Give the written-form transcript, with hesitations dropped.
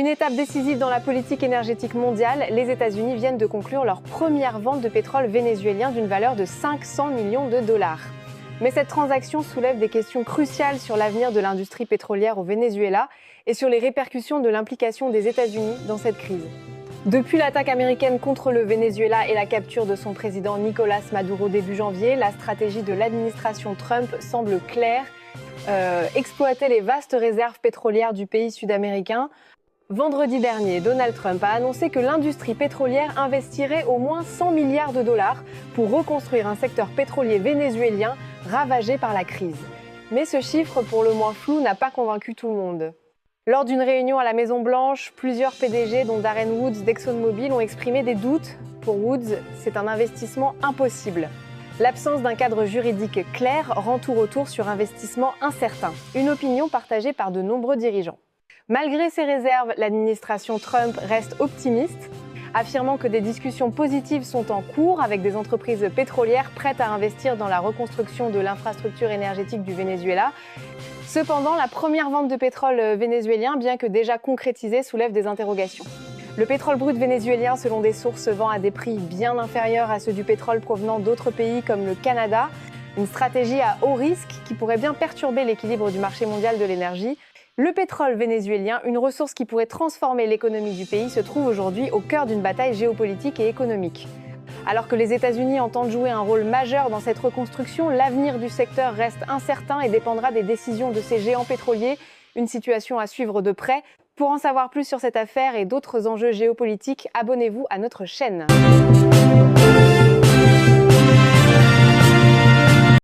Une étape décisive dans la politique énergétique mondiale, les États-Unis viennent de conclure leur première vente de pétrole vénézuélien d'une valeur de 500 millions de dollars. Mais cette transaction soulève des questions cruciales sur l'avenir de l'industrie pétrolière au Venezuela et sur les répercussions de l'implication des États-Unis dans cette crise. Depuis l'attaque américaine contre le Venezuela et la capture de son président Nicolás Maduro début janvier, la stratégie de l'administration Trump semble claire, exploiter les vastes réserves pétrolières du pays sud-américain. Vendredi dernier, Donald Trump a annoncé que l'industrie pétrolière investirait au moins 100 milliards de dollars pour reconstruire un secteur pétrolier vénézuélien ravagé par la crise. Mais ce chiffre, pour le moins flou, n'a pas convaincu tout le monde. Lors d'une réunion à la Maison-Blanche, plusieurs PDG, dont Darren Woods d'ExxonMobil, ont exprimé des doutes. Pour Woods, c'est un investissement impossible. L'absence d'un cadre juridique clair rend tout retour sur investissement incertain, une opinion partagée par de nombreux dirigeants. Malgré ces réserves, l'administration Trump reste optimiste, affirmant que des discussions positives sont en cours avec des entreprises pétrolières prêtes à investir dans la reconstruction de l'infrastructure énergétique du Venezuela. Cependant, la première vente de pétrole vénézuélien, bien que déjà concrétisée, soulève des interrogations. Le pétrole brut vénézuélien, selon des sources, se vend à des prix bien inférieurs à ceux du pétrole provenant d'autres pays comme le Canada, une stratégie à haut risque qui pourrait bien perturber l'équilibre du marché mondial de l'énergie. Le pétrole vénézuélien, une ressource qui pourrait transformer l'économie du pays, se trouve aujourd'hui au cœur d'une bataille géopolitique et économique. Alors que les États-Unis entendent jouer un rôle majeur dans cette reconstruction, l'avenir du secteur reste incertain et dépendra des décisions de ces géants pétroliers, une situation à suivre de près. Pour en savoir plus sur cette affaire et d'autres enjeux géopolitiques, abonnez-vous à notre chaîne.